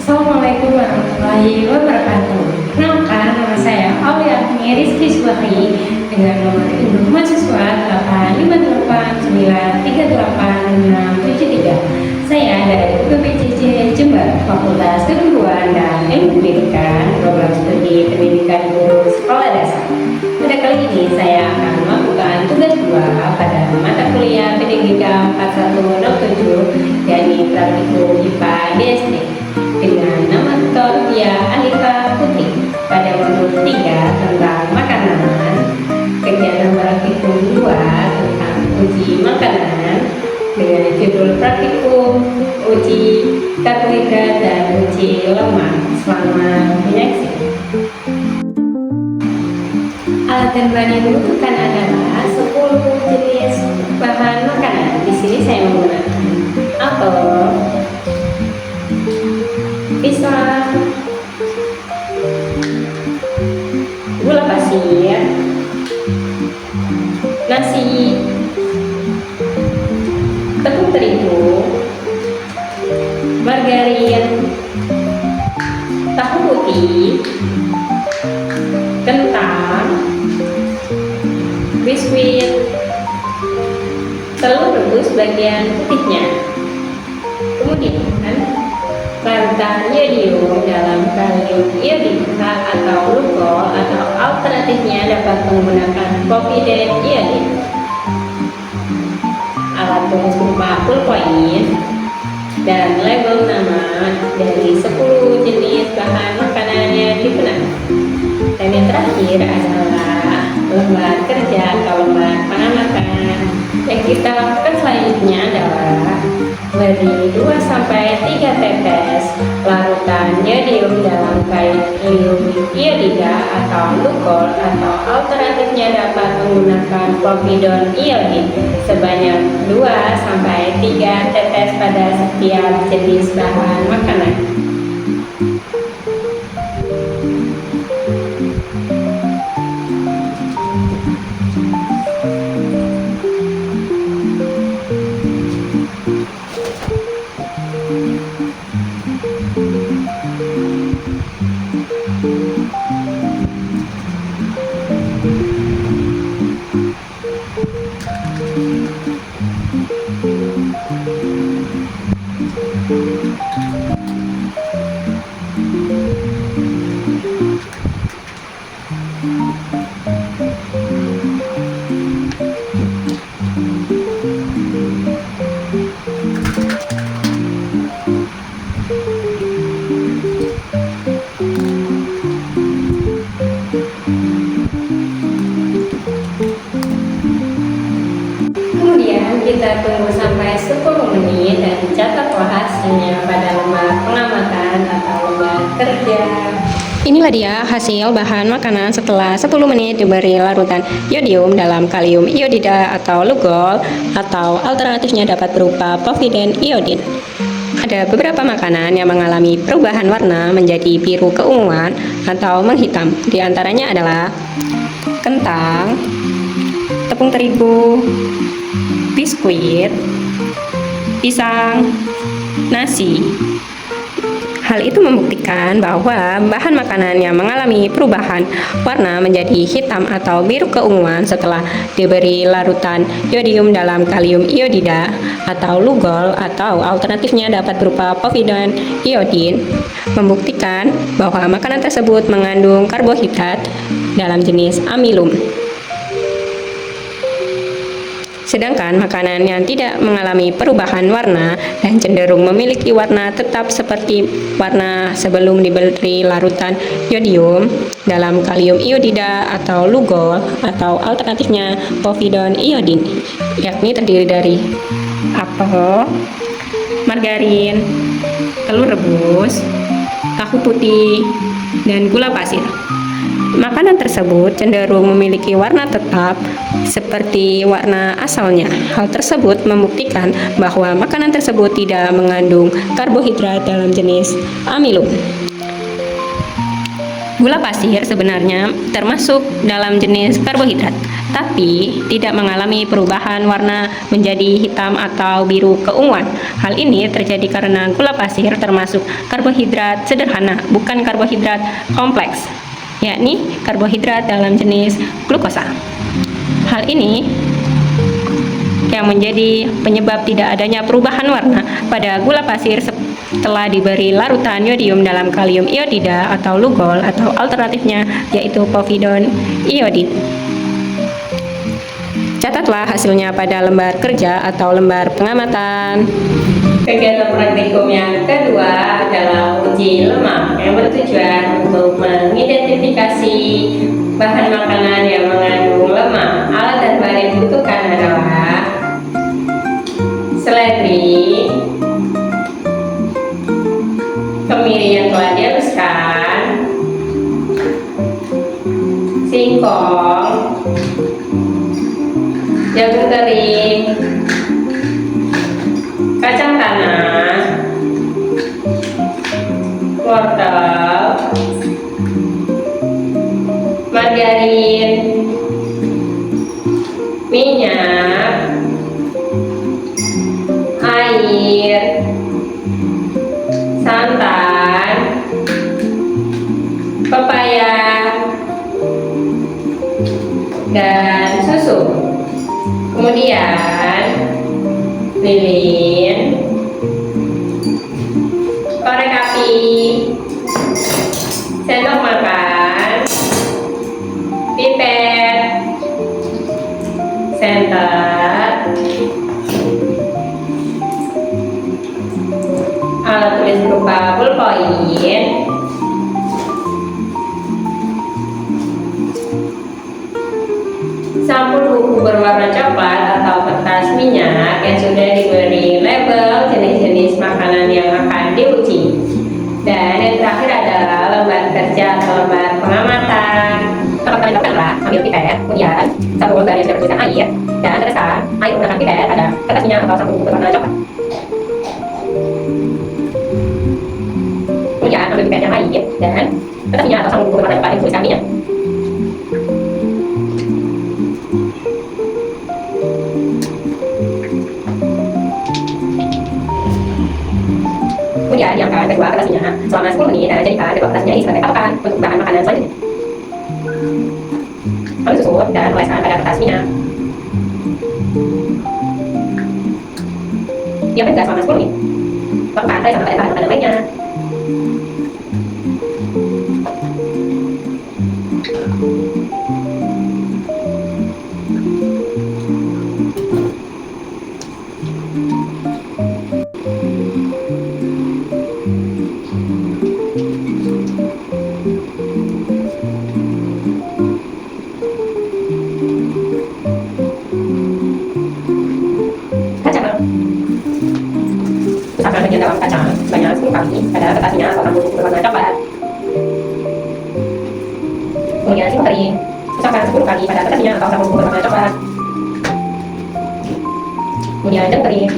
Assalamualaikum warahmatullahi wabarakatuh. Kenalkan, nama saya Aulia Rizky Suwari dengan nomor induk mahasiswa 852938673. Saya dari UPPCC Jember, Fakultas Keguruan dan Ilmu Pendidikan, Program Studi Pendidikan Guru Sekolah Dasar. Pada kali ini saya akan melakukan tugas 2 pada mata kuliah Pendidikan 4107, yakni Praktikum IPA DSD, dengan nama tutor Tia Alika Putri pada modul 3 tentang makanan, kegiatan praktikum 2 tentang uji makanan dengan judul praktikum uji karbohidrat dan uji lemak. Selamat menyaksikan. Alat dan bahan yang dibutuhkan adalah 10 jenis bahan makanan. Di sini saya menggunakan apel, pisang, gula pasir, nasi, tepung terigu, margarin, tahu putih, kentang, biskuit, telur rebus bagian putihnya, kemudian larutan iodium dalam kalium iodida atau lugol, atau alternatifnya dapat menggunakan kopi dan iodin. Alat tulis berupa pulpoin dan label nama dari 10 jenis bahan makanan yang digunakan. Dan yang terakhir adalah lembar kerja atau lembar pengamatan. Yang kita lakukan selanjutnya adalah beri 2-3 tetes larutan iodium dalam kalium iodida atau lugol, atau alternatifnya dapat menggunakan povidon iodin sebanyak 2-3 tetes pada setiap jenis bahan makanan. Kita tunggu sampai 10 menit dan catatlah hasilnya pada lembar pengamatan atau lembar kerja. Inilah dia hasil bahan makanan setelah 10 menit diberi larutan iodium dalam kalium iodida atau lugol, atau alternatifnya dapat berupa povidon iodin. Ada beberapa makanan yang mengalami perubahan warna menjadi biru keunguan atau menghitam. Di antaranya adalah kentang, tepung terigu, biskuit, pisang, nasi. Hal itu membuktikan bahwa bahan makanan yang mengalami perubahan warna menjadi hitam atau biru keunguan setelah diberi larutan iodium dalam kalium iodida atau lugol, atau alternatifnya dapat berupa povidon iodin, membuktikan bahwa makanan tersebut mengandung karbohidrat dalam jenis amilum. Sedangkan makanan yang tidak mengalami perubahan warna dan cenderung memiliki warna tetap seperti warna sebelum diberi larutan iodium dalam kalium iodida atau lugol, atau alternatifnya povidon iodin, yakni terdiri dari apel, margarin, telur rebus, tahu putih, dan gula pasir. Makanan tersebut cenderung memiliki warna tetap seperti warna asalnya. Hal tersebut membuktikan bahwa makanan tersebut tidak mengandung karbohidrat dalam jenis amilum. Gula pasir sebenarnya termasuk dalam jenis karbohidrat, tapi tidak mengalami perubahan warna menjadi hitam atau biru keunguan. Hal ini terjadi karena gula pasir termasuk karbohidrat sederhana, bukan karbohidrat kompleks, yakni karbohidrat dalam jenis glukosa. Hal ini yang menjadi penyebab tidak adanya perubahan warna pada gula pasir setelah diberi larutan yodium dalam kalium iodida atau lugol, atau alternatifnya yaitu povidone iodid. Catatlah hasilnya pada lembar kerja atau lembar pengamatan. Kegiatan praktikum yang kedua adalah uji lemak yang bertujuan untuk mengidentifikasi bahan makanan yang mengandung lemak. Alat dan bahan yang dibutuhkan adalah seledri, kemiri yang telah dihaluskan, singkong, jagung kering, kacang tanah, wortel, margarin, minyak, air, santan, pepaya, dan susu. Kemudian lilin, korek api, sendok makan, pipet, senter, alat tulis berupa ballpoint, sampul buku berwarna coklat atau kertas minyak yang sudah diberi label jenis-jenis makanan yang akan diuji. Dan yang terakhir adalah lembar kerja atau lembar pengamatan. Kalau kalian lakukanlah, ambil pipet, kemudian satu lembar yang sudah bertuliskan air, dan teteskan air menggunakan pipet pada kertas minyak atau sampul buku berwarna coklat. Kemudian ambil pipet yang air dan kertas minyak atau sampul buku berwarna coklat yang dituliskan minyak. Kemudian diamkan kedua kertas minyak selama 10 menit dan jadikan kedua kertas minyak ini sebagai patokan untuk bahan makanan selanjutnya. Ambil susu dan oleskan pada kertas minyak. Diamkan juga selama 10 menit. Lakukan saya sama pada bahan makanan lainnya. Usapkan bagian dalam kacang sebanyak 10 kali pada kertas minyak atau sampul buku berwarna coklat. Kemudian singkong kering, usapkan 10 kali pada kertas minyak atau sampul buku berwarna coklat. Kemudian jagung kering,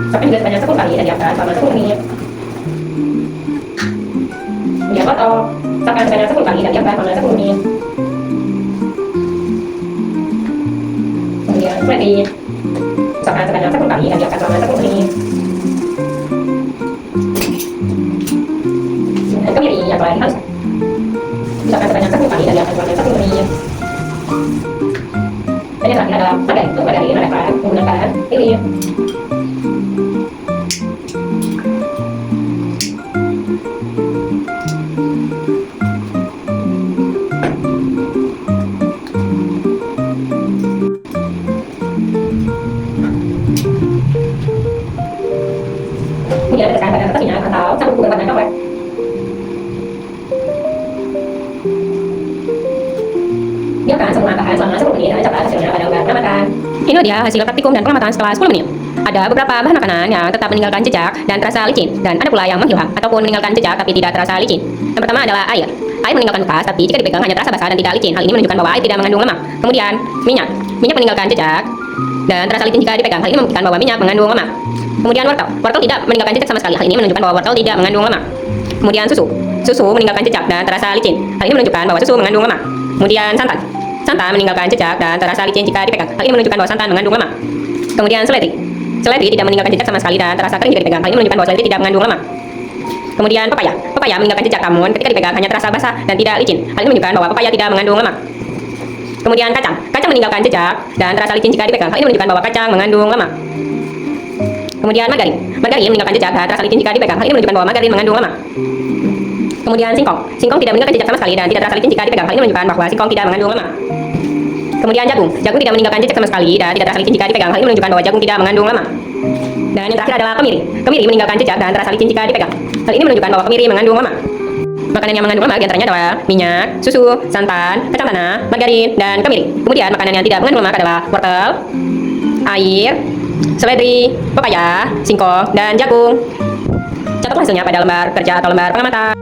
usapkan juga sebanyak 10 kali dan diamkan selama 10 menit. Kemudian wortel, usapkan sebanyak 10 kali dan diamkan selama 10 menit. Kemudian seledri, usapkan sebanyak 10 kali dan diamkan selama 10 menit. Dan kemiri yang telah dihaluskan, usapkan sebanyak 10 kali dan diamkan selama 10 menit. Dan yang terakhir adalah margarin. Untuk margarin adalah menggunakan lilin. Kemudian teteskan pada kertas minyak atau sampul buku berwarna coklat. Biarkan semua bahan selama 10 menit dan catat hasilnya pada lembar pengamatan. Ini dia hasil praktikum dan pengamatan setelah 10 menit. Ada beberapa bahan makanan yang tetap meninggalkan jejak dan terasa licin, dan ada pula yang menghilang ataupun meninggalkan jejak tapi tidak terasa licin. Yang pertama adalah air. Air meninggalkan bekas, tapi jika dipegang hanya terasa basah dan tidak licin. Hal ini menunjukkan bahwa air tidak mengandung lemak. Kemudian minyak. Minyak meninggalkan jejak dan terasa licin jika dipegang. Hal ini membuktikan bahwa minyak mengandung lemak. Kemudian wortel. Wortel tidak meninggalkan jejak sama sekali. Hal ini menunjukkan bahwa wortel tidak mengandung lemak. Kemudian susu. susu meninggalkan jejak dan terasa licin. Hal ini menunjukkan bahwa susu mengandung lemak. Kemudian santan. Santan meninggalkan jejak dan terasa licin jika dipegang. Hal ini menunjukkan bahwa santan mengandung lemak. Kemudian seledri. Seledri tidak meninggalkan jejak sama sekali dan terasa kering jika dipegang. Hal ini menunjukkan bahwa seledri tidak mengandung lemak. Kemudian pepaya. Pepaya meninggalkan jejak namun ketika dipegang hanya terasa basah dan tidak licin. Hal ini menunjukkan bahwa pepaya tidak mengandung lemak. Kemudian kacang. Kacang meninggalkan jejak dan terasa licin jika dipegang. Hal ini menunjukkan bahwa kacang mengandung lemak. Kemudian margarin. Margarin meninggalkan jejak dan terasa licin jika dipegang. Hal ini menunjukkan bahwa margarin mengandung lemak. Kemudian singkong. Singkong tidak meninggalkan jejak sama sekali dan tidak terasa licin jika dipegang. Hal ini menunjukkan bahwa singkong tidak mengandung lemak. Kemudian jagung. Jagung tidak meninggalkan jejak sama sekali dan tidak terasa licin jika dipegang. Hal ini menunjukkan bahwa jagung tidak mengandung lemak. Dan yang terakhir adalah kemiri. Kemiri meninggalkan jejak dan terasa licin jika dipegang. Hal ini menunjukkan bahwa kemiri mengandung lemak. Makanan yang mengandung lemak diantaranya adalah minyak, susu, santan, kacang tanah, margarin, dan kemiri. Kemudian makanan yang tidak mengandung lemak adalah wortel, air, seledri, pepaya, singkong, dan jagung. Catat hasilnya pada lembar kerja atau lembar pengamatan.